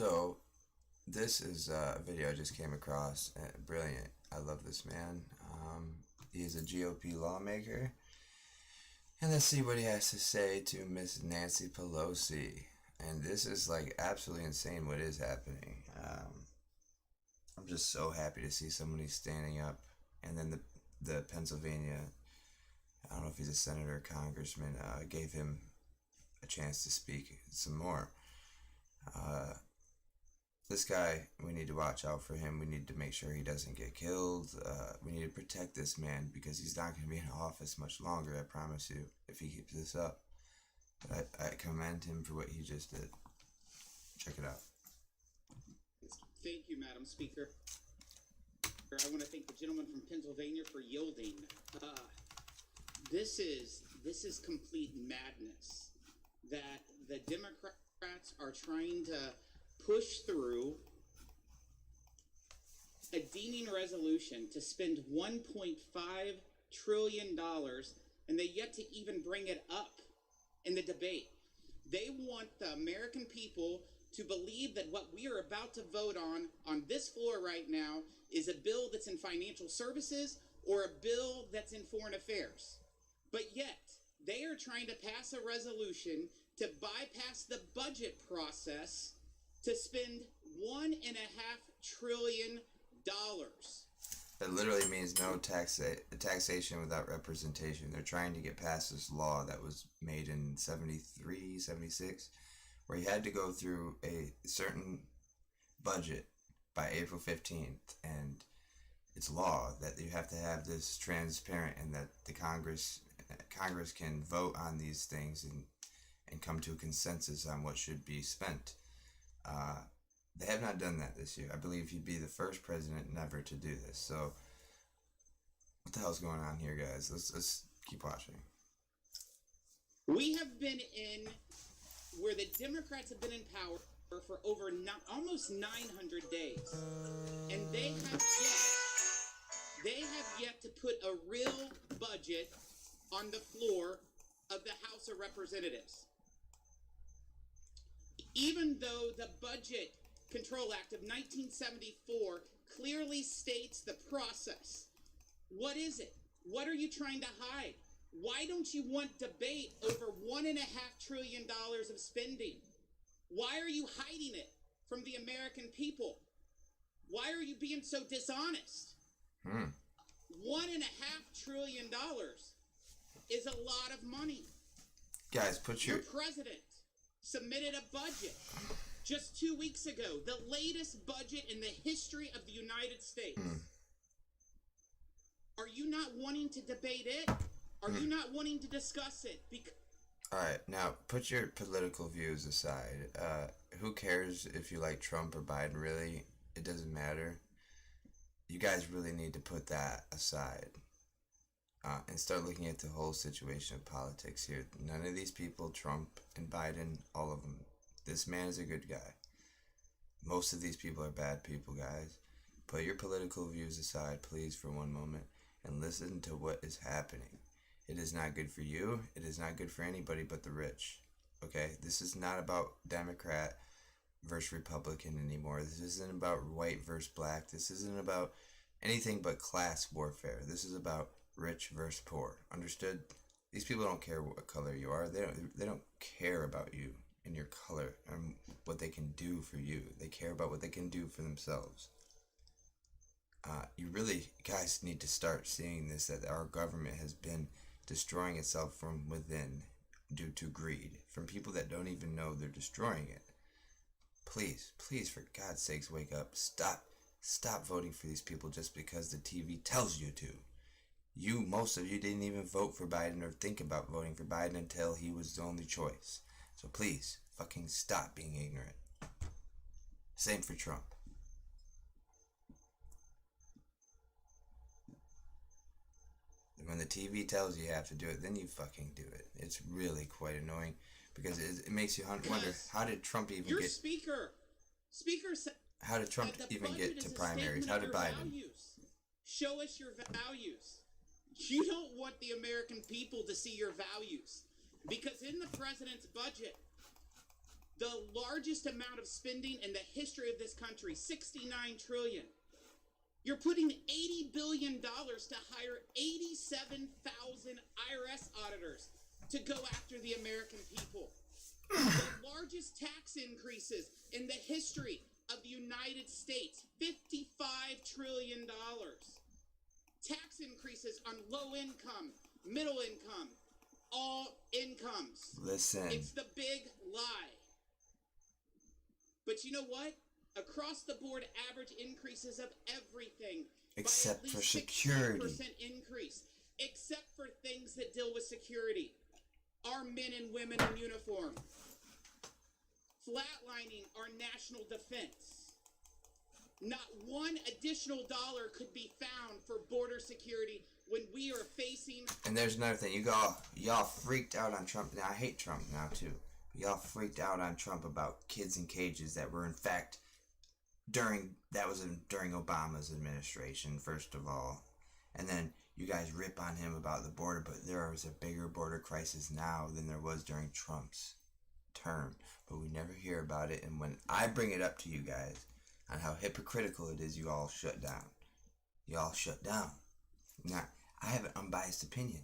So, this is a video I just came across. Brilliant. I love this man. He is a GOP lawmaker. And let's see what he has to say to Miss Nancy Pelosi. And this is like absolutely insane what is happening. I'm just so happy to see somebody standing up. And then the Pennsylvania, I don't know if he's a senator or congressman, gave him a chance to speak some more. This guy, we need to watch out for him. We need to make sure he doesn't get killed. We need to protect this man because he's not going to be in office much longer, I promise you, if he keeps this up. But I commend him for what he just did. Check it out. Thank you, Madam Speaker. I want to thank the gentleman from Pennsylvania for yielding. This is complete madness that the Democrats are trying to push through a deeming resolution to spend $1.5 trillion, and they yet to even bring it up in the debate. They want the American people to believe that what we are about to vote on this floor right now is a bill that's in financial services or a bill that's in foreign affairs. But yet, they are trying to pass a resolution to bypass the budget process to spend $1.5 trillion. That literally means no taxation without representation. They're trying to get past this law that was made in 73, 76, where you had to go through a certain budget by April 15th, and it's law that you have to have this transparent and that the Congress can vote on these things and come to a consensus on what should be spent. They have not done that this year. I believe he'd be the first president never to do this. So, what the hell's going on here, guys? Let's keep watching. We have been in where the Democrats have been in power for over almost 900 days, and they have yet to put a real budget on the floor of the House of Representatives. Even though the Budget Control Act of 1974 clearly states the process. What is it? What are you trying to hide? Why don't you want debate over $1.5 trillion of spending? Why are you hiding it from the American people? Why are you being so dishonest? $1.5 trillion is a lot of money. Guys, put your president submitted a budget just 2 weeks ago, the latest budget in the history of the United States. Are you not wanting to debate it? Are you not wanting to discuss it? Alright, now put your political views aside. Who cares if you like Trump or Biden, really? It doesn't matter. You guys really need to put that aside. And start looking at the whole situation of politics here. None of these people, Trump and Biden, all of them, this man is a good guy. Most of these people are bad people, guys. Put your political views aside, please, for one moment, and listen to what is happening. It is not good for you. It is not good for anybody but the rich. Okay? This is not about Democrat versus Republican anymore. This isn't about white versus black. This isn't about anything but class warfare. This is about rich versus poor. Understood? These people don't care what color you are. They don't care about you and your color and what they can do for you. They care about what they can do for themselves. You really, guys, need to start seeing this, that our government has been destroying itself from within due to greed, from people that don't even know they're destroying it. Please, for God's sakes, wake up. Stop voting for these people just because the TV tells you to. Most of you didn't even vote for Biden or think about voting for Biden until he was the only choice. So please, fucking stop being ignorant. Same for Trump. When the TV tells you have to do it, then you fucking do it. It's really quite annoying because it makes you wonder, how did Trump even get... Speaker said... How did Trump even get to primaries? How did Biden? Values. Show us your values. You don't want the American people to see your values. Because in the president's budget, The largest amount of spending in the history of this country, $69 trillion. You're putting $80 billion to hire 87,000 IRS auditors to go after the American people. The largest tax increases in the history of the United States, $55 trillion. Tax increases on low income, middle income, all incomes. Listen. It's the big lie. But you know what? Across the board, average increases of everything. Except by at for least security. 16% increase. Except for things that deal with security. Our men and women in uniform. Flatlining our national defense. Not one additional dollar could be found for border security when we are facing... And there's another thing. Y'all freaked out on Trump. Now, I hate Trump now, too. Y'all freaked out on Trump about kids in cages that were, in fact, during Obama's administration, first of all. And then you guys rip on him about the border, but there is a bigger border crisis now than there was during Trump's term. But we never hear about it. And when I bring it up to you guys on how hypocritical it is, you all shut down. Y'all shut down. Now, I have an unbiased opinion.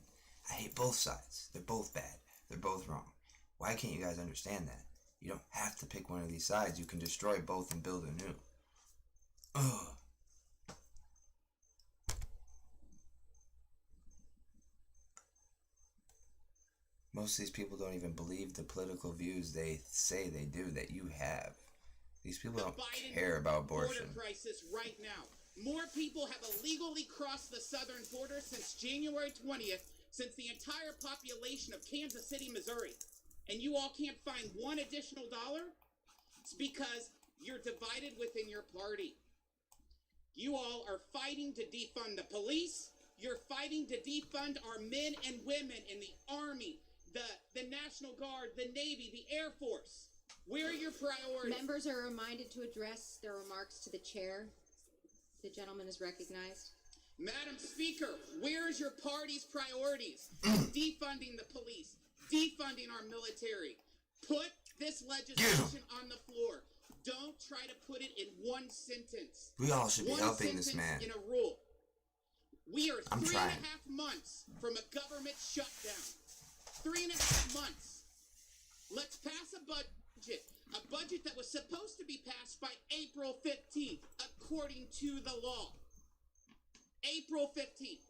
I hate both sides. They're both bad. They're both wrong. Why can't you guys understand that? You don't have to pick one of these sides. You can destroy both and build anew. Ugh. Most of these people don't even believe the political views they say they do, that you have. These people don't care about abortion. Border crisis right now. More people have illegally crossed the southern border since January 20th, since the entire population of Kansas City, Missouri. And you all can't find one additional dollar? It's because you're divided within your party. You all are fighting to defund the police. You're fighting to defund our men and women in the Army, the National Guard, the Navy, the Air Force. Where are your priorities? Members are reminded to address their remarks to the chair. The gentleman is recognized. Madam Speaker, where is your party's priorities? Defunding the police, defunding our military. Put this legislation on the floor. Don't try to put it in one sentence. We all should be helping this man. In a rule. We are I'm 3.5 trying. months from a government shutdown. 3.5 months. Let's pass a budget. A budget that was supposed to be passed by April 15th, according to the law. April 15th.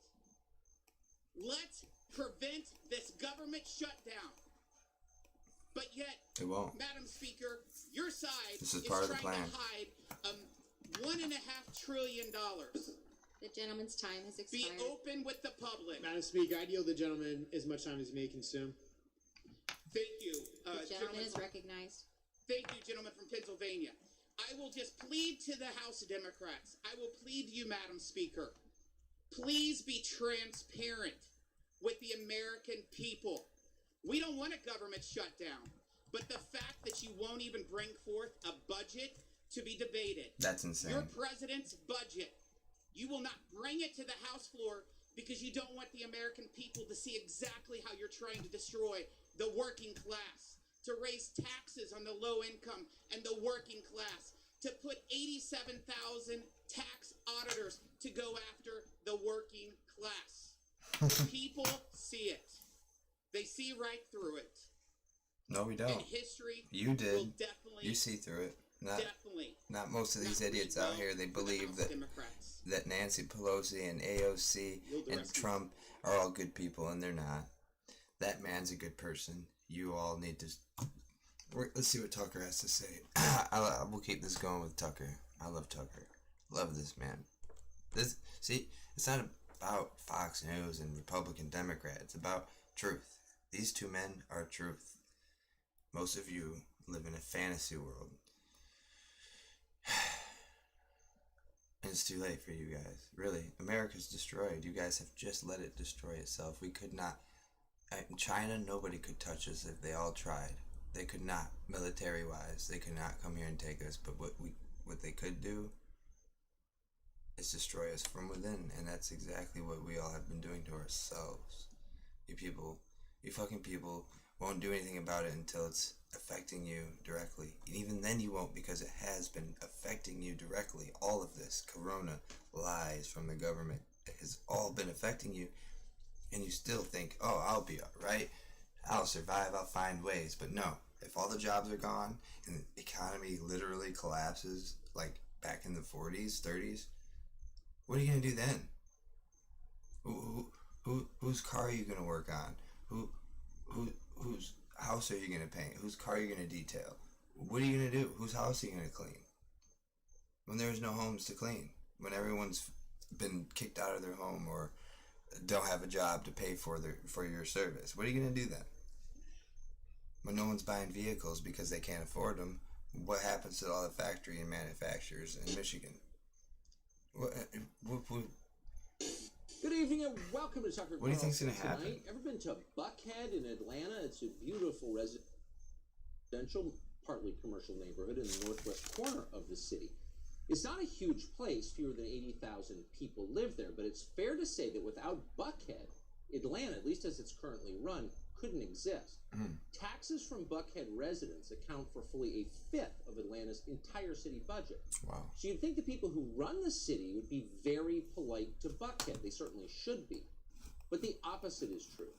Let's prevent this government shutdown. But yet, It won't. Madam Speaker, your side This is part of the trying plan. to hide $1.5 trillion. The gentleman's time has Be expired. open with the public. Madam Speaker, I yield the gentleman as much time as he may consume. Thank you, The gentleman is recognized. Thank you, gentlemen from Pennsylvania. I will just plead to the House Democrats. I will plead to you, Madam Speaker. Please be transparent with the American people. We don't want a government shutdown, but the fact that you won't even bring forth a budget to be debated. That's insane. Your president's budget. You will not bring it to the House floor because you don't want the American people to see exactly how you're trying to destroy the working class, to raise taxes on the low income and the working class, to put 87,000 tax auditors to go after the working class. People see it. They see right through it. No, we don't. And history You will did. definitely, You see through it. Not most of these not idiots read out well here. They for the believe House that Democrats. Nancy Pelosi and AOC You'll do and rest Trump are all good people, and they're not. That man's a good person. You all need to... Let's see what Tucker has to say. We'll keep this going with Tucker. I love Tucker. Love this man. It's not about Fox News and Republican Democrat. It's about truth. These two men are truth. Most of you live in a fantasy world. And it's too late for you guys. Really, America's destroyed. You guys have just let it destroy itself. We could not... In China, nobody could touch us if they all tried. They could not, military-wise. They could not come here and take us. But what they could do is destroy us from within. And that's exactly what we all have been doing to ourselves. You fucking people won't do anything about it until it's affecting you directly. And even then you won't, because it has been affecting you directly. All of this corona, lies from the government, it has all been affecting you, and you still think, oh, I'll be alright, I'll survive, I'll find ways. But no, if all the jobs are gone and the economy literally collapses like back in the 40s, 30s, what are you going to do then? Whose car are you going to work on? Whose house are you going to paint? Whose car are you going to detail? What are you going to do? Whose house are you going to clean? When there's no homes to clean, when everyone's been kicked out of their home or don't have a job to pay for your service, what are you going to do then? When no one's buying vehicles because they can't afford them, what happens to all the factory and manufacturers in Michigan? What Good evening and welcome to Tucker. What do you think's going to happen? Ever been to Buckhead in Atlanta? It's a beautiful residential, partly commercial neighborhood in the northwest corner of the city. It's not a huge place, fewer than 80,000 people live there, but it's fair to say that without Buckhead, Atlanta, at least as it's currently run, couldn't exist. Taxes from Buckhead residents account for fully a fifth of Atlanta's entire city budget. Wow. So you'd think the people who run the city would be very polite to Buckhead. They certainly should be. But the opposite is true.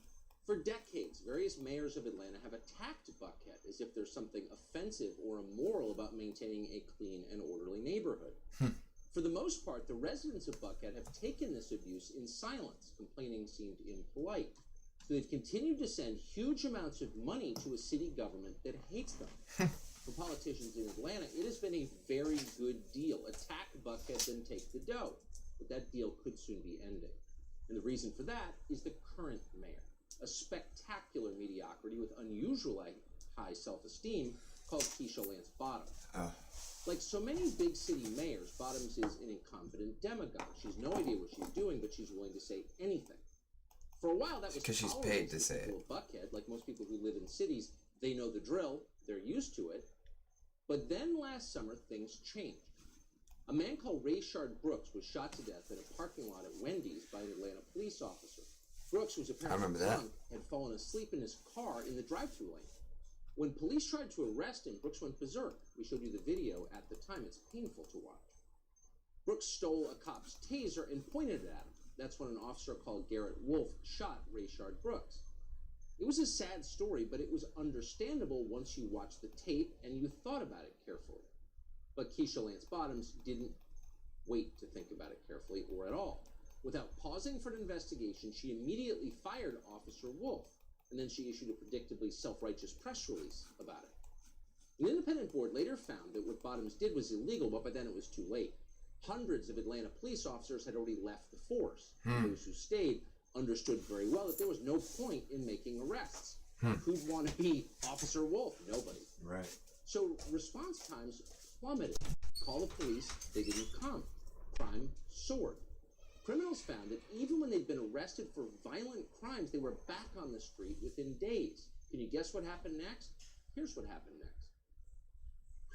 For decades, various mayors of Atlanta have attacked Buckhead as if there's something offensive or immoral about maintaining a clean and orderly neighborhood. For the most part, the residents of Buckhead have taken this abuse in silence. Complaining seemed impolite. So they've continued to send huge amounts of money to a city government that hates them. For politicians in Atlanta, it has been a very good deal. Attack Buckhead, then take the dough. But that deal could soon be ending. And the reason for that is the current mayor, a spectacular mediocrity with unusually high self-esteem called Keisha Lance Bottoms. Like so many big city mayors, Bottoms is an incompetent demagogue. She's no idea what she's doing, but she's willing to say anything. For a while, that was because she's paid to say it. Buckhead, like most people who live in cities, they know the drill. They're used to it. But then last summer, things changed. A man called Rayshard Brooks was shot to death in a parking lot at Wendy's by an Atlanta police officer. Brooks was apparently drunk, had fallen asleep in his car in the drive-thru lane. When police tried to arrest him, Brooks went berserk. We showed you the video at the time. It's painful to watch. Brooks stole a cop's taser and pointed it at him. That's when an officer called Garrett Wolf shot Rayshard Brooks. It was a sad story, but it was understandable once you watched the tape and you thought about it carefully. But Keisha Lance Bottoms didn't wait to think about it carefully or at all. Without pausing for an investigation, she immediately fired Officer Wolf, and then she issued a predictably self-righteous press release about it. An independent board later found that what Bottoms did was illegal, but by then it was too late. Hundreds of Atlanta police officers had already left the force. Those who stayed understood very well that there was no point in making arrests. Who'd want to be Officer Wolf? Nobody. Right. So response times plummeted. Call the police, they didn't come. Crime soared. Criminals found that even when they'd been arrested for violent crimes, they were back on the street within days. Can you guess what happened next? Here's what happened next.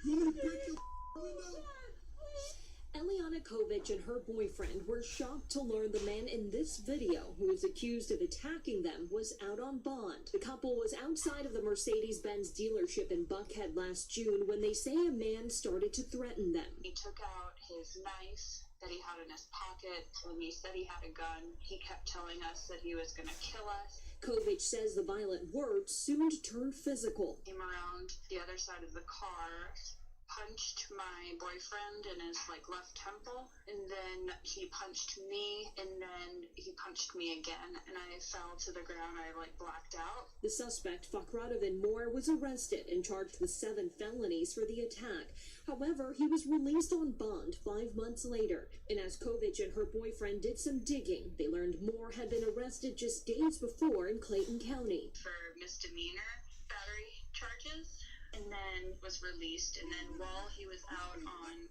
You want to break your window? Eliana Kovic and her boyfriend were shocked to learn the man in this video, who is accused of attacking them, was out on bond. The couple was outside of the Mercedes-Benz dealership in Buckhead last June when they say a man started to threaten them. He took out his knife that he had in his pocket. When he said he had a gun, he kept telling us that he was going to kill us. Kovic says the violent words soon turned physical. Came around the other side of the car, punched my boyfriend in his left temple, and then he punched me, and then he punched me again, and I fell to the ground. I blacked out. The suspect, Fakhradovan Moore, was arrested and charged with 7 felonies for the attack. However, he was released on bond 5 months later. And as Kovic and her boyfriend did some digging, they learned Moore had been arrested just days before in Clayton County for misdemeanor battery charges, and then was released. And then while he was out on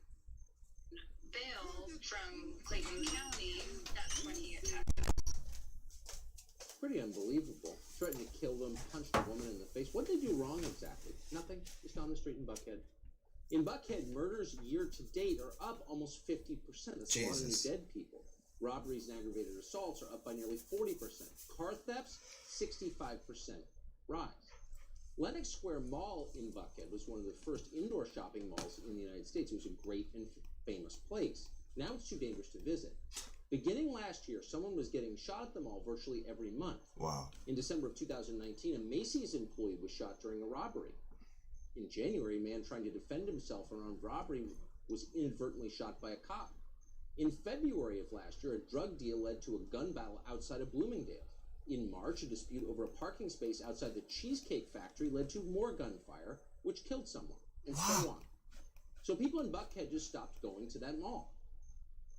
bail from Clayton County, that's when he attacked us. Pretty unbelievable. Threatened to kill them, punched a woman in the face. What did they do wrong exactly? Nothing. Just on the street in Buckhead. In Buckhead, murders year to date are up almost 50%. That's a lot of dead people. Robberies and aggravated assaults are up by nearly 40%. Car thefts, 65% rise. Lenox Square Mall in Buckhead was one of the first indoor shopping malls in the United States. It was a great and famous place. Now it's too dangerous to visit. Beginning last year, someone was getting shot at the mall virtually every month. Wow. In December of 2019, a Macy's employee was shot during a robbery. In January, a man trying to defend himself from an armed robbery was inadvertently shot by a cop. In February of last year, a drug deal led to a gun battle outside of Bloomingdale. In March, a dispute over a parking space outside the Cheesecake Factory led to more gunfire, which killed someone, and so on. So people in Buckhead just stopped going to that mall.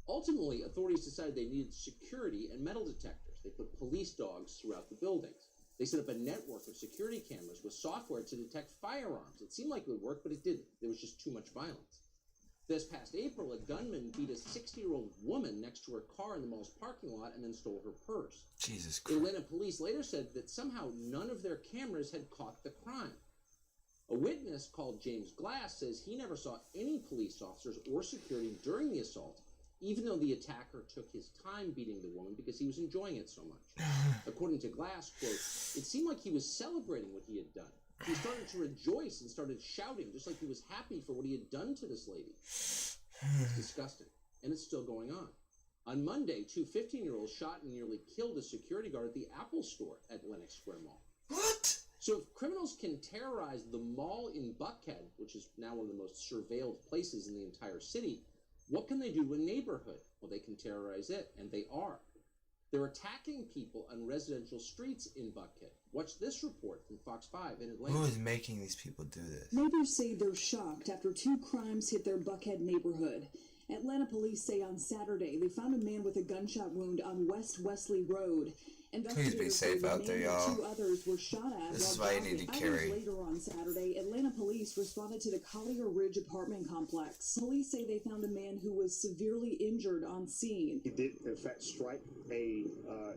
Ultimately, authorities decided they needed security and metal detectors. They put police dogs throughout the buildings. They set up a network of security cameras with software to detect firearms. It seemed like it would work, but it didn't. There was just too much violence. This past April, a gunman beat a 60-year-old woman next to her car in the mall's parking lot and then stole her purse. Jesus Christ. Atlanta police later said that somehow none of their cameras had caught the crime. A witness called James Glass says he never saw any police officers or security during the assault, even though the attacker took his time beating the woman because he was enjoying it so much. According to Glass, quote, it seemed like he was celebrating what he had done. He started to rejoice and started shouting, just like he was happy for what he had done to this lady. It's disgusting, and it's still going on. On Monday, two 15-year-olds shot and nearly killed a security guard at the Apple store at Lenox Square Mall. What? So if criminals can terrorize the mall in Buckhead, which is now one of the most surveilled places in the entire city, what can they do to a neighborhood? Well, they can terrorize it, and they are. They're attacking people on residential streets in Buckhead. Watch this report from Fox 5 in Atlanta. Who is making these people do this? Neighbors say they're shocked after two crimes hit their Buckhead neighborhood. Atlanta police say on Saturday they found a man with a gunshot wound on West Wesley Road. Please be safe out there, y'all. Two others were shot at. This is why you need to carry. Hours later on Saturday, Atlanta police responded to the Collier Ridge apartment complex. Police say they found a man who was severely injured on scene. He did, in fact, strike a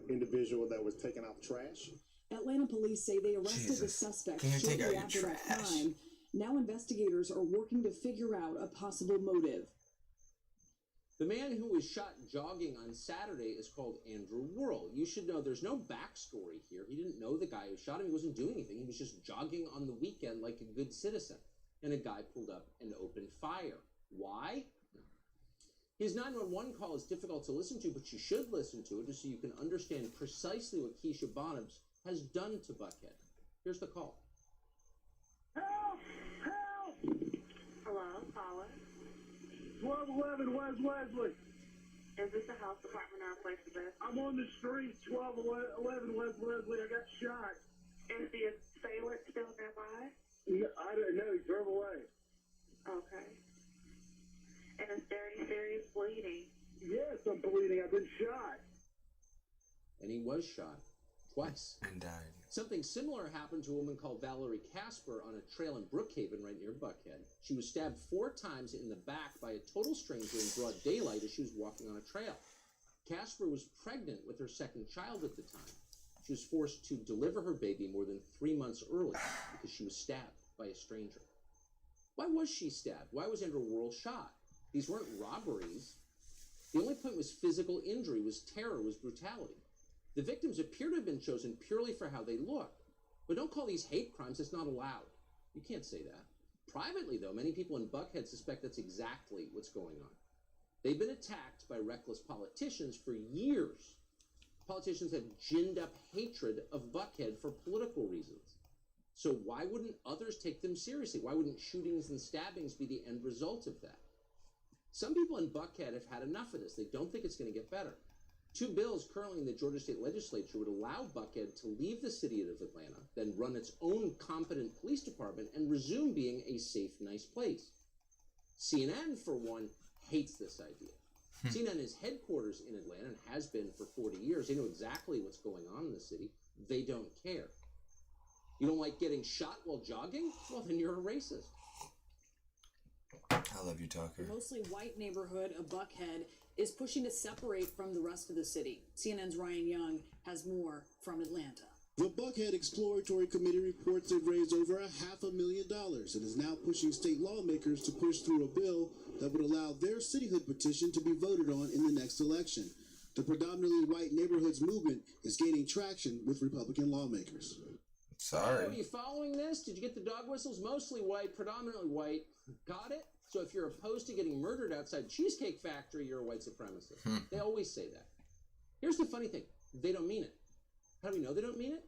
individual that was taking out trash. Atlanta police say they arrested the suspect shortly after that crime. Now investigators are working to figure out a possible motive. The man who was shot jogging on Saturday is called Andrew Worrell. You should know there's no backstory here. He didn't know the guy who shot him. He wasn't doing anything. He was just jogging on the weekend like a good citizen. And a guy pulled up and opened fire. Why? His 911 call is difficult to listen to, but you should listen to it just so you can understand precisely what Keisha Bonhams has done to Buckhead. Here's the call. Help! Help! Hello, caller. 1211 West Wesley. Is this a health department or a place of business? I'm on the street, 1211 West Wesley. I got shot. Is the assailant still nearby? Yeah, I didn't know. He drove away. Okay. And is there any serious bleeding? Yes, I'm bleeding. I've been shot. And he was shot twice. And died. Something similar happened to a woman called Valerie Casper on a trail in Brookhaven right near Buckhead. She was stabbed 4 times in the back by a total stranger in broad daylight as she was walking on a trail. Casper was pregnant with her second child at the time. She was forced to deliver her baby more than 3 months early because she was stabbed by a stranger. Why was she stabbed? Why was Andrew Worrell shot? These weren't robberies. The only point was physical injury, was terror, was brutality. The victims appear to have been chosen purely for how they look. But don't call these hate crimes. It's not allowed. You can't say that. Privately, though, many people in Buckhead suspect that's exactly what's going on. They've been attacked by reckless politicians for years. Politicians have ginned up hatred of Buckhead for political reasons. So why wouldn't others take them seriously? Why wouldn't shootings and stabbings be the end result of that? Some people in Buckhead have had enough of this. They don't think it's going to get better. 2 bills currently in the Georgia State Legislature would allow Buckhead to leave the city of Atlanta, then run its own competent police department and resume being a safe, nice place. CNN, for one, hates this idea. CNN is headquarters in Atlanta and has been for 40 years. They know exactly what's going on in the city. They don't care. You don't like getting shot while jogging? Well, then you're a racist. I love you, Tucker. The mostly white neighborhood of Buckhead is pushing to separate from the rest of the city. CNN's Ryan Young has more from Atlanta. The Buckhead Exploratory Committee reports they've raised over $500,000 and is now pushing state lawmakers to push through a bill that would allow their cityhood petition to be voted on in the next election. The predominantly white neighborhoods movement is gaining traction with Republican lawmakers. Sorry. Are you following this? Did you get the dog whistles? Mostly white, predominantly white. Got it? So if you're opposed to getting murdered outside Cheesecake Factory, you're a white supremacist. They always say that. Here's the funny thing. They don't mean it. How do we know they don't mean it?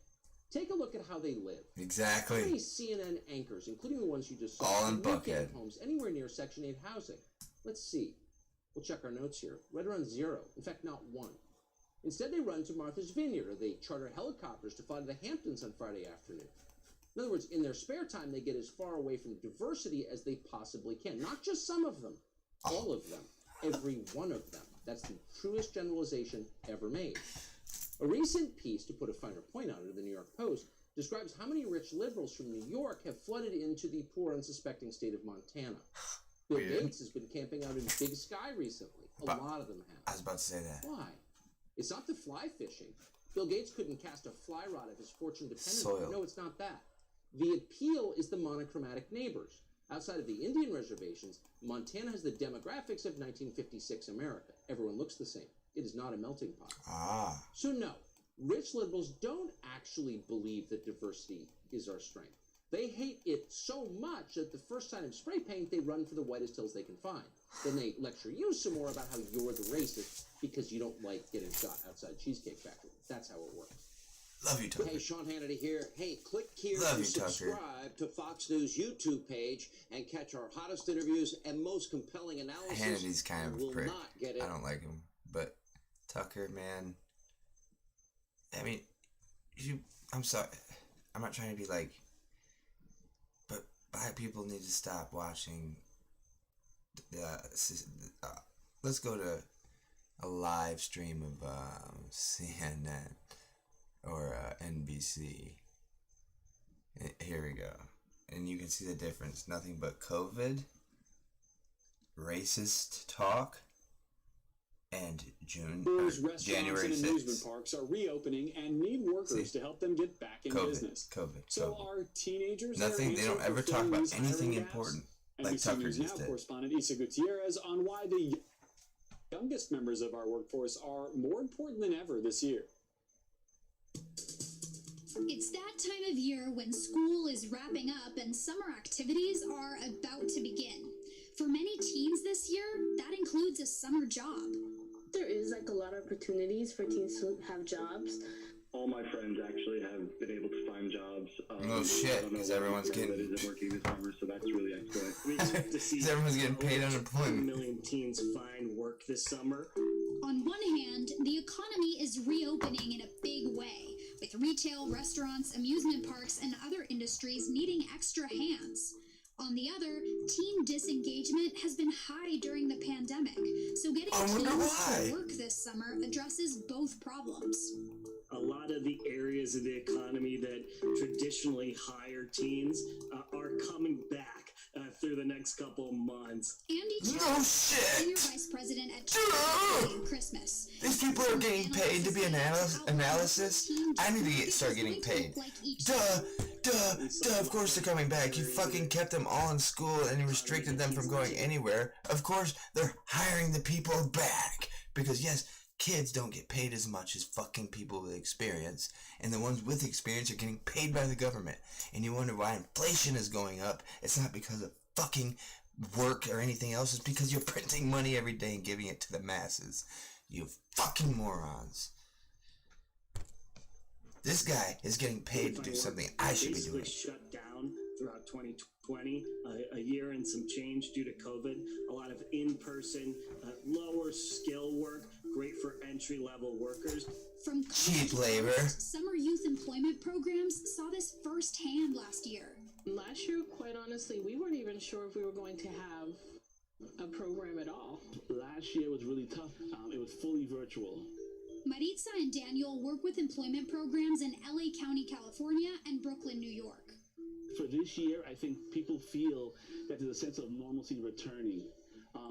Take a look at how they live. Exactly. How many CNN anchors, including the ones you just saw, all in live in Buckhead homes anywhere near Section 8 housing? Let's see. We'll check our notes here. Right around 0. In fact, not 1. Instead, they run to Martha's Vineyard, or they charter helicopters to fly to the Hamptons on Friday afternoon. In other words, in their spare time, they get as far away from diversity as they possibly can. Not just some of them, all of them, every one of them. That's the truest generalization ever made. A recent piece, to put a finer point on it, in the New York Post, describes how many rich liberals from New York have flooded into the poor, unsuspecting state of Montana. Bill Gates has been camping out in Big Sky recently. A lot of them have. I was about to say that. Why? It's not the fly fishing. Bill Gates couldn't cast a fly rod if his fortune depended on it. No, it's not that. The appeal is the monochromatic neighbors. Outside of the Indian reservations, Montana has the demographics of 1956 America. Everyone looks the same. It is not a melting pot. So no, rich liberals don't actually believe that diversity is our strength. They hate it so much that the first sign of spray paint, they run for the whitest hills they can find. Then they lecture you some more about how you're the racist because you don't like getting shot outside Cheesecake Factory. That's how it works. Love you, Tucker. Hey, Sean Hannity here. Hey, click here Love to you, subscribe to Fox News YouTube page and catch our hottest interviews and most compelling analysis. Hannity's kind of a prick. Not get it. I don't like him, but Tucker, man. I mean, I'm sorry. I'm not trying to be like, but black people need to stop watching. Let's go to a live stream of CNN or NBC. Here we go. And you can see the difference. Nothing but COVID, racist talk, and January 6th. And amusement parks are reopening and need workers to help them get back in business. So are teenagers nothing. They don't ever talk about anything important like NBC Tucker News just Now did. correspondent Isa Gutierrez on why the youngest members of our workforce are more important than ever this year. It's that time of year when school is wrapping up and summer activities are about to begin. For many teens this year, that includes a summer job. There is a lot of opportunities for teens to have jobs. All my friends actually have been able to find jobs. No shit, because everyone's getting. That isn't working this summer, so that's really excellent. We expect to see everyone's getting paid unemployment. 2 million teens find work this summer. On one hand, the economy is reopening in a big way, with retail, restaurants, amusement parks, and other industries needing extra hands. On the other, teen disengagement has been high during the pandemic, so getting teens to work this summer addresses both problems. A lot of the areas of the economy that traditionally hire teens are coming back through the next couple months. Andy No shit! Senior Vice President at Christmas. These people are getting paid to be analysis. I need to start getting paid. Duh, of course they're coming back. You fucking kept them all in school and you restricted them from going anywhere. Of course they're hiring the people back. Because yes, kids don't get paid as much as fucking people with experience. And the ones with experience are getting paid by the government. And you wonder why inflation is going up. It's not because of fucking work or anything else. It's because you're printing money every day and giving it to the masses. You fucking morons. This guy is getting paid to do something I should be doing. Shut down throughout 2020, a year and some change due to COVID. A lot of in-person, lower skill work, great for entry-level workers. From cheap labor. Summer youth employment programs saw this firsthand last year. Last year, quite honestly, we weren't even sure if we were going to have a program at all. Last year was really tough. It was fully virtual. Maritza and Daniel work with employment programs in LA County, California, and Brooklyn, New York. For this year, I think people feel that there's a sense of normalcy returning.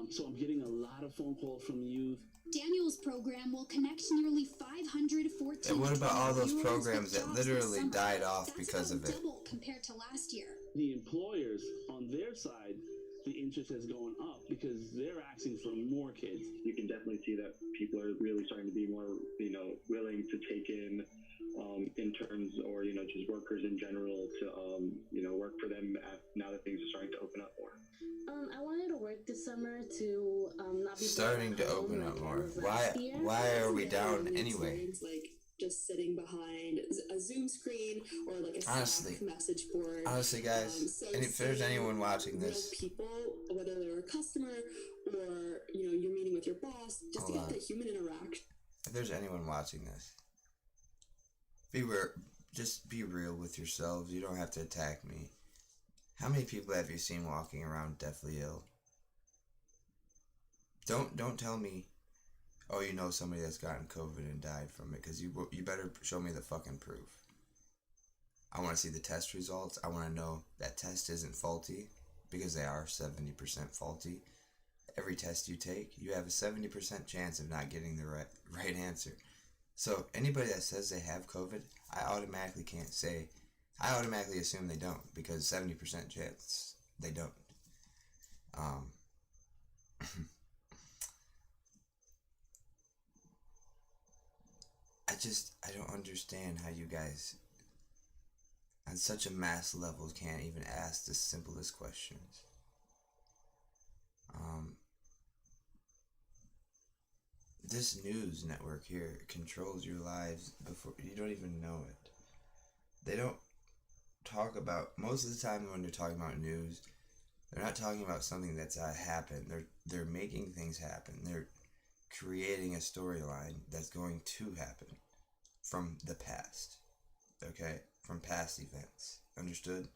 So I'm getting a lot of phone calls from youth. Daniel's program will connect nearly 514. And what about all those programs that literally died off because of it? Double compared to last year. The employers on their side the interest has gone up because they're asking for more kids. You can definitely see that people are really starting to be more, willing to take in interns or, just workers in general to, work for them now that things are starting to open up more. I wanted to work this summer to not be Starting to open up more. Why are we down anyway? Like just sitting behind a Zoom screen or like a Slack message board. Honestly, guys, and if there's anyone watching this, people, whether they're a customer or you're meeting with your boss, just to get that human interaction. If there's anyone watching this, just be real with yourselves. You don't have to attack me. How many people have you seen walking around deathly ill? Don't tell me, oh, you know somebody that's gotten COVID and died from it, because you better show me the fucking proof. I want to see the test results. I want to know that test isn't faulty, because they are 70% faulty. Every test you take, you have a 70% chance of not getting the right answer. So anybody that says they have COVID, I automatically assume they don't, because 70% chance they don't. I don't understand how you guys on such a mass level can't even ask the simplest questions. This news network here controls your lives before you don't even know it. They don't talk about, most of the time when they're talking about news, they're not talking about something that's happened. They're making things happen. They're creating a storyline that's going to happen from the past. Okay? From past events. Understood?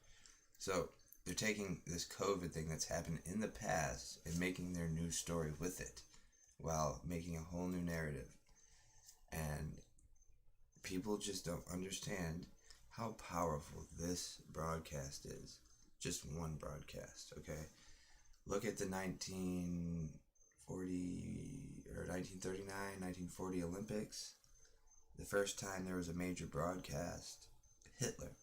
So they're taking this COVID thing that's happened in the past and making their new story with it, while making a whole new narrative. And people just don't understand how powerful this broadcast is. Just one broadcast, okay? Look at the 1939, 1940 Olympics. The first time there was a major broadcast, Hitler,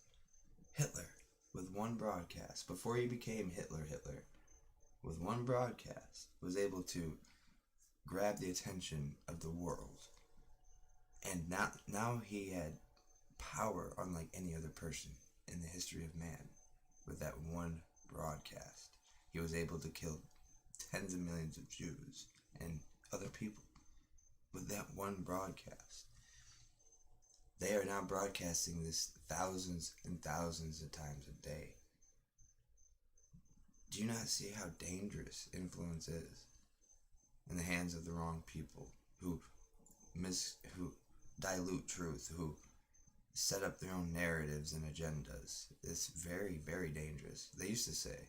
with one broadcast, before he became Hitler, with one broadcast, was able to grab the attention of the world. And now he had power unlike any other person in the history of man. With that one broadcast, he was able to kill tens of millions of Jews and other people with that one broadcast. They are now broadcasting this thousands and thousands of times a day. Do you not see how dangerous influence is in the hands of the wrong people who dilute truth, who set up their own narratives and agendas? It's very, very dangerous. They used to say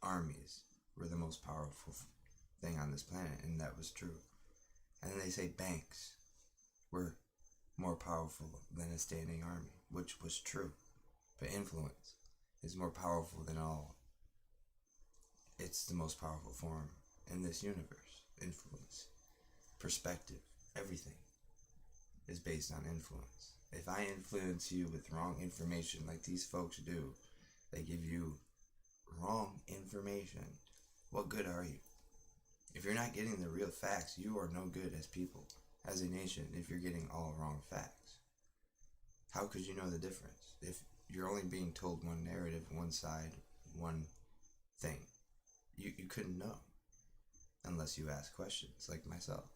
armies were the most powerful thing on this planet, and that was true. And then they say banks were more powerful than a standing army, which was true. But influence is more powerful than all. It's the most powerful form in this universe. Influence, perspective, everything is based on influence. If I influence you with wrong information like these folks do, they give you wrong information, what good are you? If you're not getting the real facts, you are no good as people, as a nation, if you're getting all wrong facts. How could you know the difference? If you're only being told one narrative, one side, one thing, you couldn't know unless you ask questions like myself.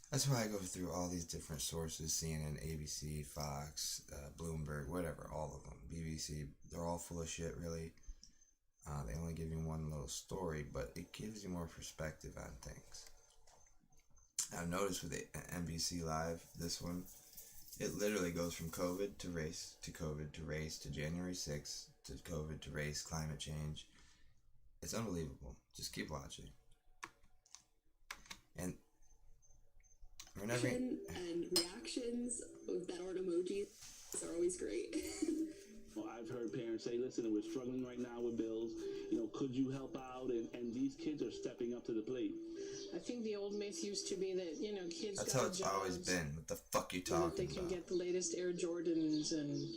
That's why I go through all these different sources, CNN, ABC, Fox, Bloomberg, whatever, all of them, BBC. They're all full of shit, really. They only give you one little story, but it gives you more perspective on things. I've noticed with the NBC Live, this one, it literally goes from COVID to race, to COVID to race, to January 6th, to COVID to race, climate change. It's unbelievable. Just keep watching. And and reactions that aren't emojis are always great. Well, I've heard parents say, listen, we're struggling right now with bills. Could you help out? And these kids are stepping up to the plate. I think the old myth used to be that, kids That's got how it's jobs, always been. What the fuck you talking that they can about? get the latest Air Jordans and,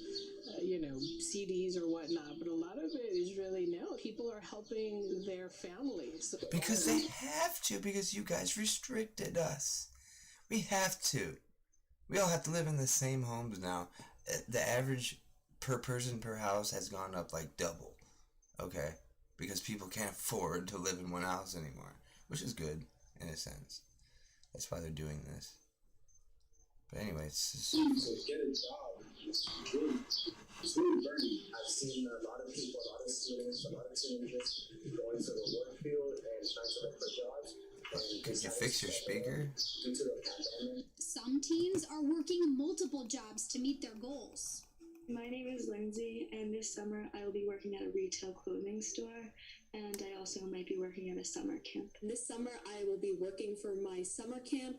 CDs or whatnot. But a lot of it is really, no, people are helping their families. Because they have to, because you guys restricted us. We have to. We all have to live in the same homes now. The average per person per house has gone up like double. Okay? Because people can't afford to live in one house anymore. Which is good, in a sense. That's why they're doing this. But anyway, it's just... So get a job. It's really burning. I've seen a lot of people, a lot of students, a lot of teenagers going to the work field and trying to look for jobs. Could you fix your speaker? Due to the pandemic. Some teens are working multiple jobs to meet their goals. My name is Lindsay, and this summer I will be working at a retail clothing store, and I also might be working at a summer camp. This summer I will be working for my summer camp,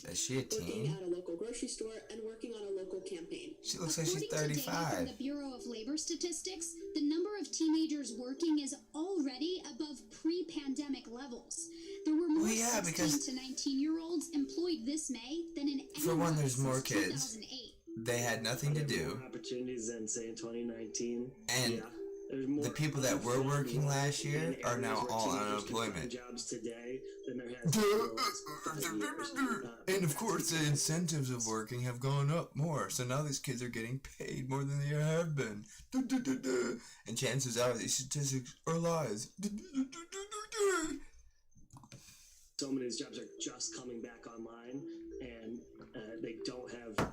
Is she a working teen? at a local grocery store, and working on a local campaign. She looks like she's According to data from 35. the Bureau of Labor Statistics, the number of teenagers working is already above pre-pandemic levels. There were more Well, yeah, 16 because- to 19-year-olds employed this May than in any For one, month there's more since kids. 2008. They had nothing to do. More opportunities than say in 2019. And There's more the people that were working last year are now all on unemployment. Jobs today than there has been. And of course, the incentives of working have gone up more. So now these kids are getting paid more than they ever have been. And chances are these statistics are lies. So many of these jobs are just coming back online, and they don't have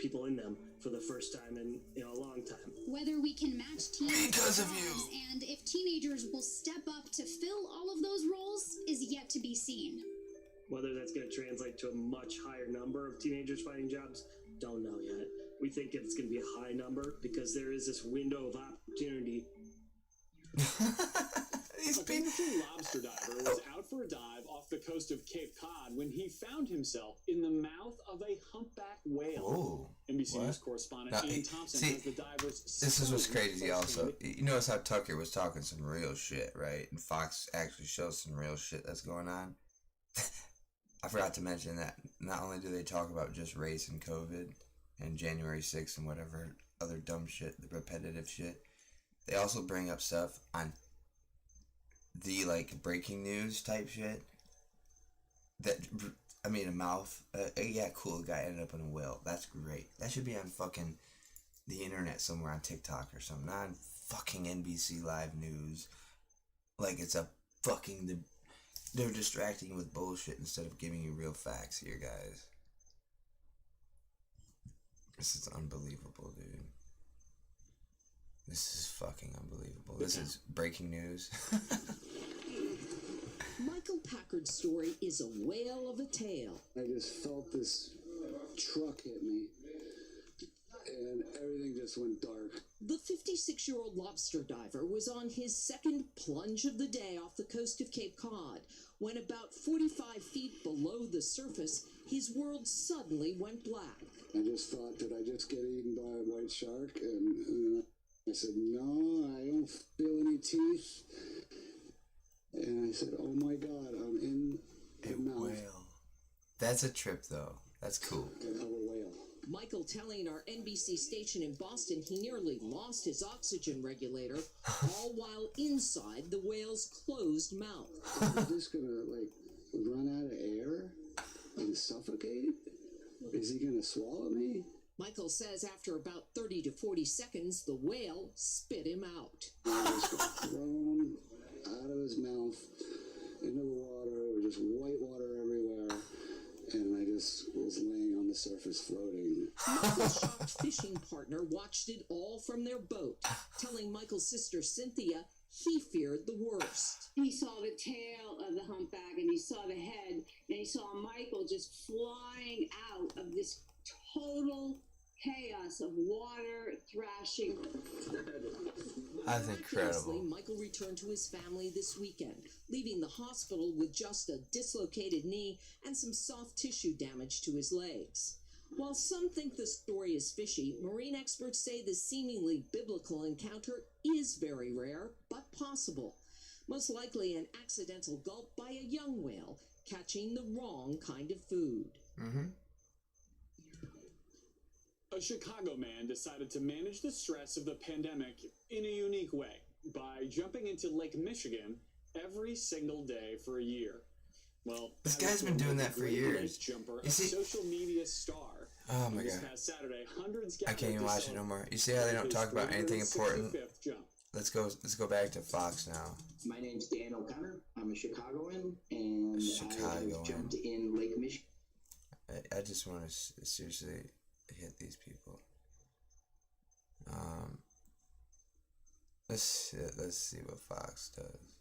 people in them for the first time in a long time. Whether we can match teens Because with of you. jobs and if teenagers will step up to fill all of those roles is yet to be seen. Whether that's going to translate to a much higher number of teenagers finding jobs, don't know yet. We think it's going to be a high number because there is this window of opportunity. A American lobster diver was out for a dive off the coast of Cape Cod when he found himself in the mouth of a humpback whale. Oh, NBC what? News correspondent Now, Ian Thompson see, has the divers. This is what's crazy also. firsthand. You notice how Tucker was talking some real shit, right? And Fox actually shows some real shit that's going on. I forgot to mention that not only do they talk about just race and COVID and January 6th and whatever other dumb shit, the repetitive shit, they also bring up stuff on the like breaking news type shit. That, I mean, a mouth. Yeah, cool. The guy ended up in a whale. That's great. That should be on fucking the internet somewhere on TikTok or something. Not on fucking NBC Live News. Like it's a fucking. They're distracting you with bullshit instead of giving you real facts here, guys. This is unbelievable, dude. This is fucking unbelievable. This is breaking news. Michael Packard's story is a whale of a tale. I just felt this truck hit me, and everything just went dark. The 56-year-old lobster diver was on his second plunge of the day off the coast of Cape Cod when about 45 feet below the surface, his world suddenly went black. I just thought, did I just get eaten by a white shark? And I said, no, I don't feel any teeth. And I said, oh my God, I'm in the mouth. Whale. That's a trip, though. That's cool. Of a whale. Michael telling our NBC station in Boston he nearly lost his oxygen regulator, all while inside the whale's closed mouth. Is this gonna, run out of air and suffocate? Is he gonna swallow me? Michael says after about 30 to 40 seconds, the whale spit him out. I just got thrown out of his mouth into the water. There was just white water everywhere. And I just was laying on the surface floating. Michael's shocked fishing partner watched it all from their boat, telling Michael's sister Cynthia he feared the worst. He saw the tail of the humpback and he saw the head and he saw Michael just flying out of this total chaos of water thrashing. That's incredible. Miraculously, Michael returned to his family this weekend, leaving the hospital with just a dislocated knee and some soft tissue damage to his legs. While some think the story is fishy, marine experts say the seemingly biblical encounter is very rare, but possible. Most likely an accidental gulp by a young whale catching the wrong kind of food. Mm-hmm. A Chicago man decided to manage the stress of the pandemic in a unique way. by jumping into Lake Michigan every single day for a year. Well, this guy's been doing that for years. Jumper, you see, a social media star. Oh my this god! past Saturday, hundreds I can't even watch it no more. You see how they don't talk about anything important? Let's go back to Fox now. My name's Dan O'Connor. I'm a Chicagoan, and I jumped in Lake Michigan. I just want to seriously hit these people. Let's see what Fox does.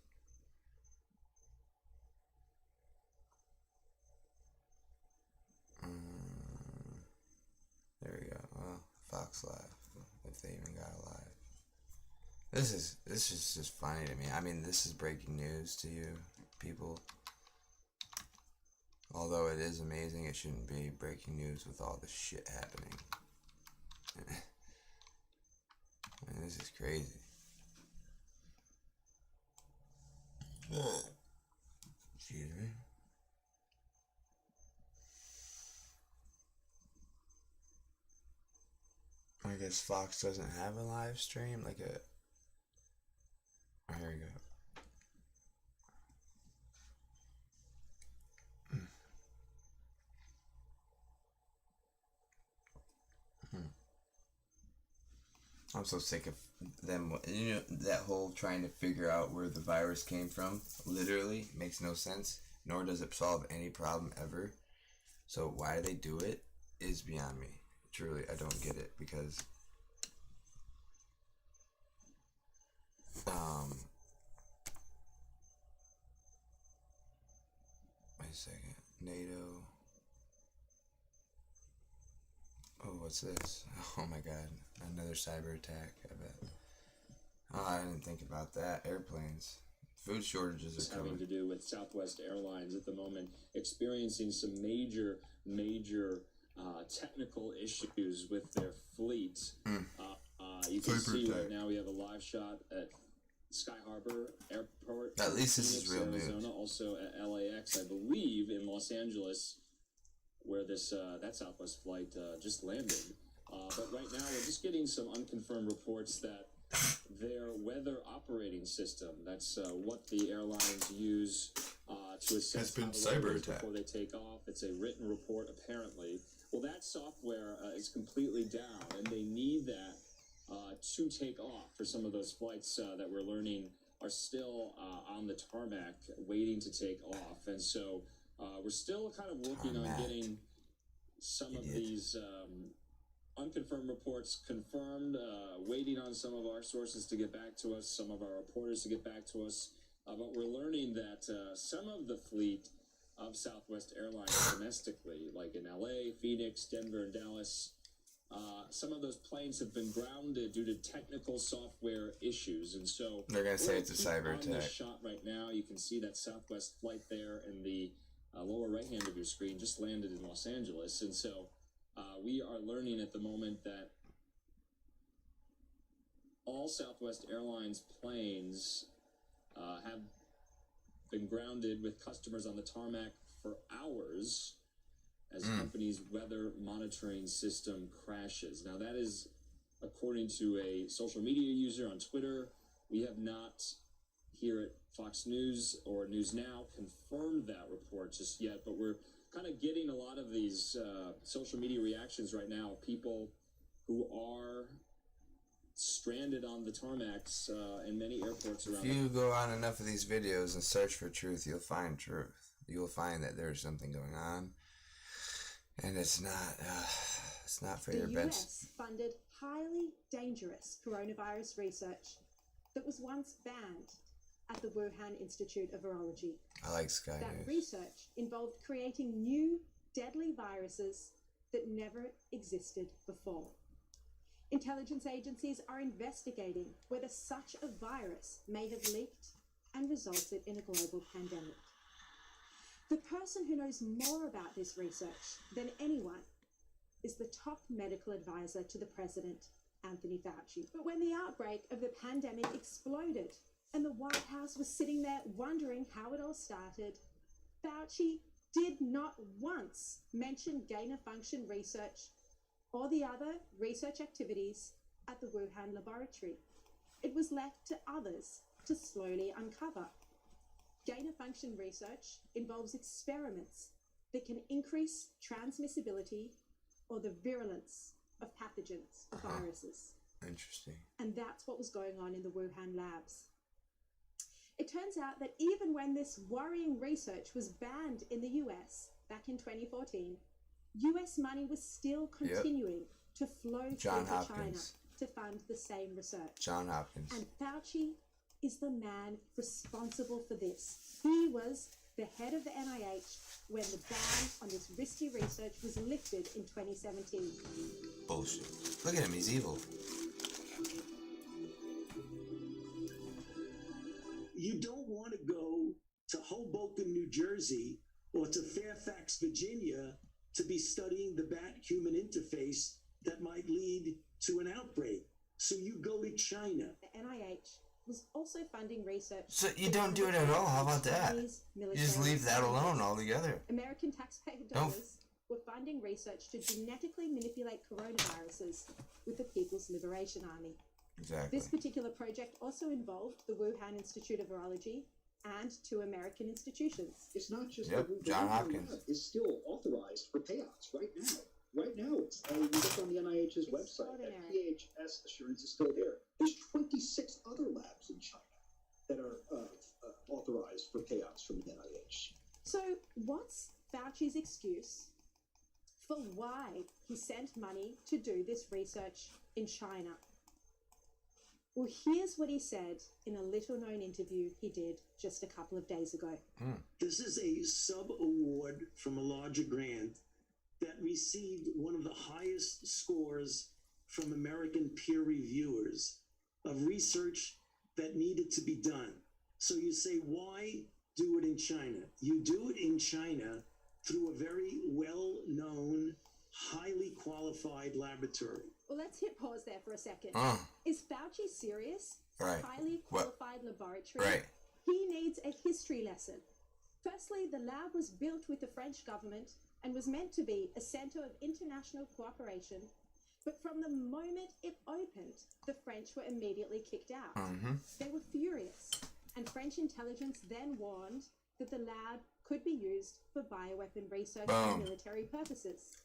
There we go. Well, Fox Live, if they even got a live. This is just funny to me. I mean, this is breaking news to you people. Although it is amazing, it shouldn't be breaking news with all this shit happening. I mean, this is crazy. Excuse me. I guess Fox doesn't have a live stream, like a... Oh, here we go. I'm so sick of them. You know, that whole trying to figure out where the virus came from literally makes no sense, nor does it solve any problem ever. So why they do it is beyond me. Truly, I don't get it, because wait a second. NATO. Oh, what's this? Oh my god. Another cyber attack, I bet. Oh, I didn't think about that. Airplanes. Food shortages are coming. Having to do with Southwest Airlines at the moment, experiencing some major technical issues with their fleet. You can see right now we have a live shot at Sky Harbor Airport. At least this is real Arizona, news. Also at LAX, I believe, in Los Angeles, where this that Southwest flight just landed. But right now, we're just getting some unconfirmed reports that their weather operating system, that's what the airlines use to assess how the weather is before they take off. It's a written report, apparently. Well, that software is completely down, and they need that to take off for some of those flights that we're learning are still on the tarmac waiting to take off. And so we're still kind of working on getting some of these unconfirmed reports confirmed, waiting on some of our sources to get back to us, some of our reporters to get back to us. But we're learning that some of the fleet of Southwest Airlines domestically, like in LA, Phoenix, Denver, and Dallas, some of those planes have been grounded due to technical software issues. And so they're going to say it's a cyber on this attack. shot right now, you can see that Southwest flight there in the lower right hand of your screen just landed in Los Angeles. And so we are learning at the moment that all Southwest Airlines planes have been grounded with customers on the tarmac for hours as company's weather monitoring system crashes. Now, that is according to a social media user on Twitter. We have not, here at Fox News or News Now, confirmed that report just yet, but we're kind of getting a lot of these social media reactions right now. People who are stranded on the tarmacs in many airports around. If you go on enough of these videos and search for truth, you'll find truth. You'll find that there's something going on, and it's not for your The best. US funded highly dangerous coronavirus research that was once banned at the Wuhan Institute of Virology. I like Sky That News. research involved creating new deadly viruses that never existed before. Intelligence agencies are investigating whether such a virus may have leaked and resulted in a global pandemic. The person who knows more about this research than anyone is the top medical advisor to the president, Anthony Fauci. But when the outbreak of the pandemic exploded and the White House was sitting there wondering how it all started, Fauci did not once mention gain-of-function research or the other research activities at the Wuhan laboratory. it was left to others to slowly uncover. Gain-of-function research involves experiments that can increase transmissibility or the virulence of pathogens, of viruses. Interesting. And that's what was going on in the Wuhan labs. It turns out that even when this worrying research was banned in the US back in 2014, US money was still continuing to flow through to China to fund the same research. John Hopkins. And Fauci is the man responsible for this. He was the head of the NIH when the ban on this risky research was lifted in 2017. Bullshit. Look at him, he's evil. You don't want to go to Hoboken, New Jersey, or to Fairfax, Virginia, to be studying the bat-human interface that might lead to an outbreak. So you go to China. The NIH was also funding research. So you don't do it at all. How about that? You just leave that alone altogether. American taxpayer dollars were funding research to genetically manipulate coronaviruses with the People's Liberation Army. Exactly. This particular project also involved the Wuhan Institute of Virology and 2 American institutions. It's not just John Hopkins is still authorized for payouts right now. Right now, it's you look on the NIH's website. FPHS assurance is still there. There's 26 other labs in China that are authorized for payouts from the NIH. So, what's Fauci's excuse for why he sent money to do this research in China? Well, here's what he said in a little-known interview he did just a couple of days ago. This is a sub-award from a larger grant that received one of the highest scores from American peer reviewers of research that needed to be done. So you say, why do it in China? You do it in China through a very well-known, highly qualified laboratory. Well, let's hit pause there for a second. Is Fauci serious? Right. Highly qualified laboratory? Right. He needs a history lesson. Firstly, the lab was built with the French government and was meant to be a center of international cooperation. But from the moment it opened, the French were immediately kicked out. They were furious. And French intelligence then warned that the lab could be used for bioweapon research for military purposes.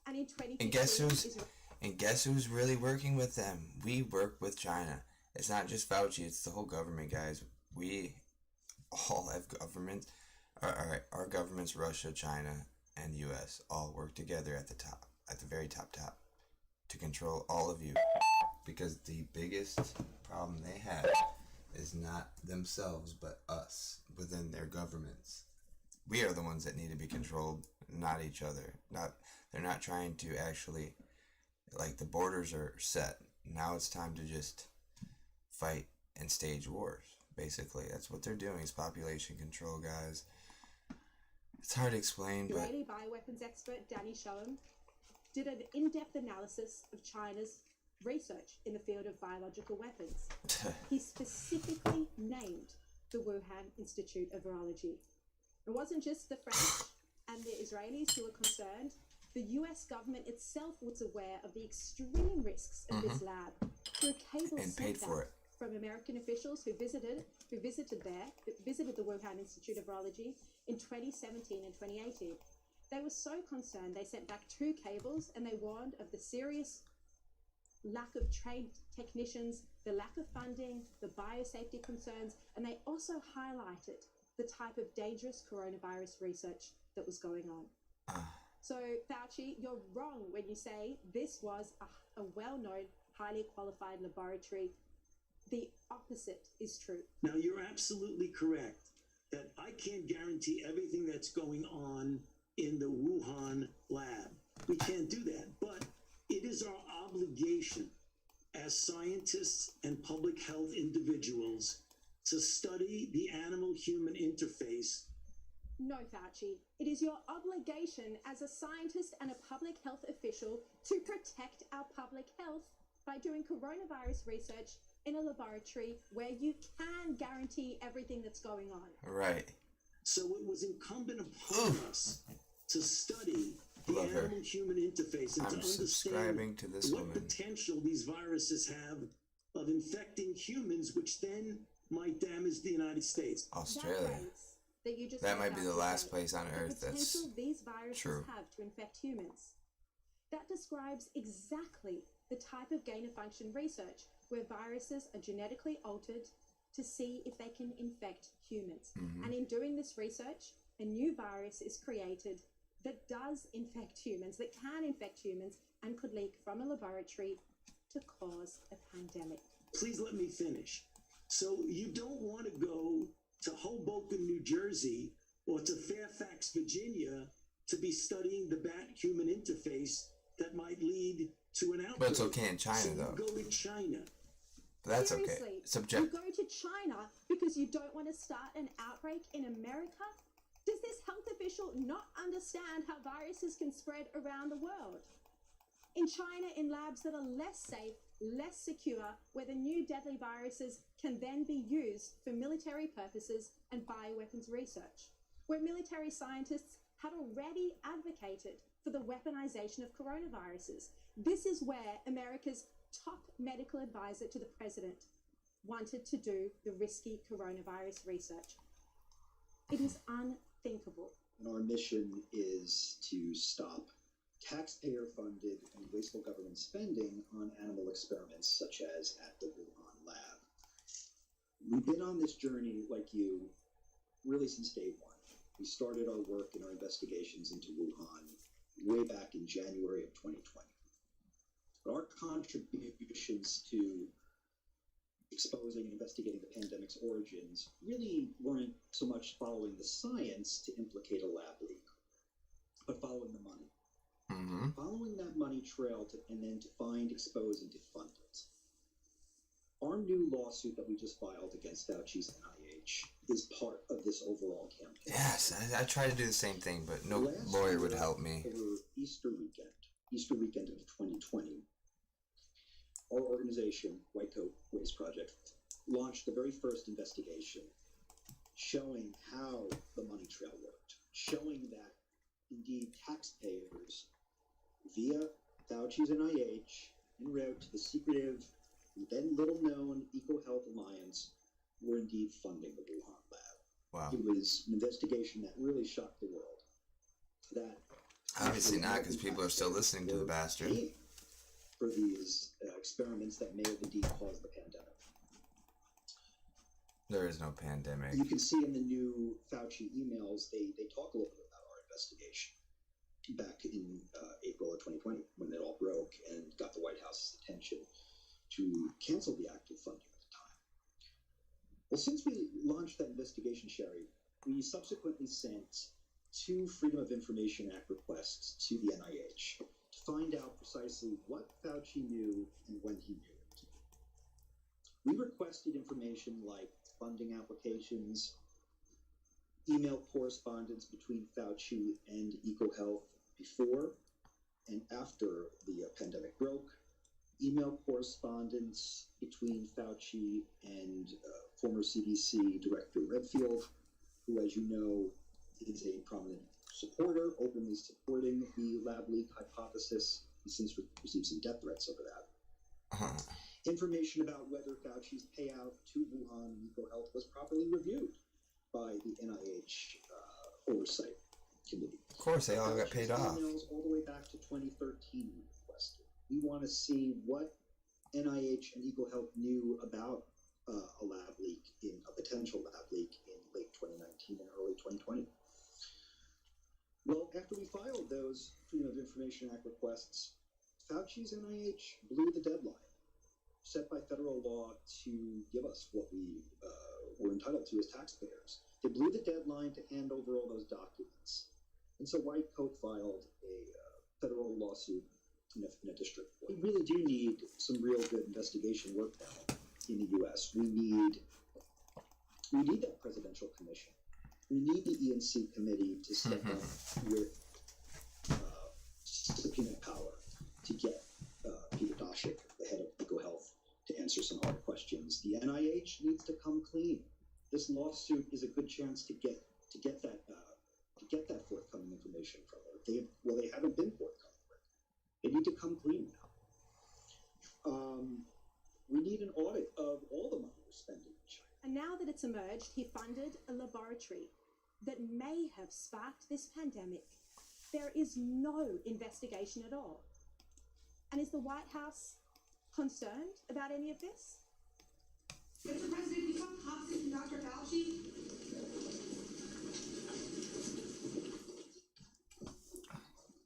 And in 2015, and guess who's really working with them? We work with China. It's not just Fauci, it's the whole government, guys. We all have governments. Our governments, Russia, China, and the US, all work together at the top, at the very top, to control all of you. Because the biggest problem they have is not themselves, but us within their governments. We are the ones that need to be controlled, not each other. They're not trying to actually, like, the borders are set. Now it's time to just fight and stage wars. Basically, that's what they're doing. Is population control, guys. It's hard to explain, but Israeli bioweapons expert Danny Shoham did an in-depth analysis of China's research in the field of biological weapons. He specifically named the Wuhan Institute of Virology. It wasn't just the French and the Israelis who were concerned. The US government itself was aware of the extreme risks of this lab through a cable and paid for it from American officials who visited the Wuhan Institute of Virology in 2017 and 2018. They were so concerned they sent back 2 cables and they warned of the serious lack of trained technicians, the lack of funding, the biosafety concerns, and they also highlighted the type of dangerous coronavirus research that was going on. So, Fauci, you're wrong when you say this was a well-known, highly qualified laboratory. The opposite is true. Now, you're absolutely correct that I can't guarantee everything that's going on in the Wuhan lab. We can't do that, but it is our obligation as scientists and public health individuals to study the animal-human interface. No, Fauci, it is your obligation as a scientist and a public health official to protect our public health by doing coronavirus research in a laboratory where you can guarantee everything that's going on. Right. So it was incumbent upon us to study the animal-human interface and to understand to this what woman. potential these viruses have of infecting humans, which then might damage the United States. Australia. That might be the last place on Earth that's these viruses true. have to infect humans. That describes exactly the type of gain-of-function research where viruses are genetically altered to see if they can infect humans. And in doing this research, a new virus is created that does infect humans, that can infect humans, and could leak from a laboratory to cause a pandemic. Please let me finish. So you don't want to go to Hoboken, New Jersey, or to Fairfax, Virginia, to be studying the bat-human interface that might lead to an outbreak. But it's okay in China, so though. Go to China. But that's Seriously, okay. you go to China because you don't want to start an outbreak in America? Does this health official not understand how viruses can spread around the world? In China, in labs that are less safe, less secure, where the new deadly viruses can then be used for military purposes and bioweapons research, where military scientists had already advocated for the weaponization of coronaviruses. This is where America's top medical advisor to the president wanted to do the risky coronavirus research. It is unthinkable. And our mission is to stop taxpayer-funded and wasteful government spending on animal experiments such as at the Wuhan lab. We've been on this journey, like you, really since day one. We started our work and our investigations into Wuhan way back in January of 2020. But our contributions to exposing and investigating the pandemic's origins really weren't so much following the science to implicate a lab leak, but following the money. Following that money trail and then to find, expose, and to fund it. Our new lawsuit that we just filed against Fauci's NIH is part of this overall campaign. Yes, I tried to do the same thing, but no lawyer would help me. Over Easter weekend of 2020, our organization, White Coat Waste Project, launched the very first investigation showing how the money trail worked, showing that indeed taxpayers via Fauci's NIH en route to the secretive, then little-known EcoHealth Alliance were indeed funding the Wuhan lab. Wow. It was an investigation that really shocked the world. That obviously not, because people are still listening to the bastard. For these experiments that may have indeed caused the pandemic. There is no pandemic. You can see in the new Fauci emails, they talk a little bit about our investigation back in April of 2020, when it all broke and got the White House's attention to cancel the active funding at the time. Well, since we launched that investigation, Sherry, we subsequently sent 2 Freedom of Information Act requests to the NIH to find out precisely what Fauci knew and when he knew it. We requested information like funding applications, email correspondence between Fauci and EcoHealth before and after the pandemic broke, email correspondence between Fauci and former CDC Director Redfield, who, as you know, is a prominent supporter, openly supporting the lab leak hypothesis. He's since received some death threats over that. Information about whether Fauci's payout to Wuhan and EcoHealth was properly reviewed by the NIH oversight committee. Of course, they all got paid off. Emails all the way back to 2013 we requested. We want to see what NIH and EcoHealth knew about a lab leak, a potential lab leak in late 2019 and early 2020. Well, after we filed those Freedom of Information Act requests, Fauci's NIH blew the deadline set by federal law to give us what we were entitled to as taxpayers. They blew the deadline to hand over all those documents. And so White Coat filed a federal lawsuit in a district court. We really do need some real good investigation work now in the U.S. We need that presidential commission. We need the ENC committee to step up with subpoena power to get Peter Daszak, the head of EcoHealth, to answer some hard questions. The NIH needs to come clean. This lawsuit is a good chance to get that forthcoming information from them. They haven't been forthcoming with it. They need to come clean now. We need an audit of all the money we're spending in China. And now that it's emerged, he funded a laboratory that may have sparked this pandemic. There is no investigation at all. And is the White House concerned about any of this? Mr. President, you talk Hopkins and Dr. Fauci.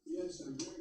Yes, I'm going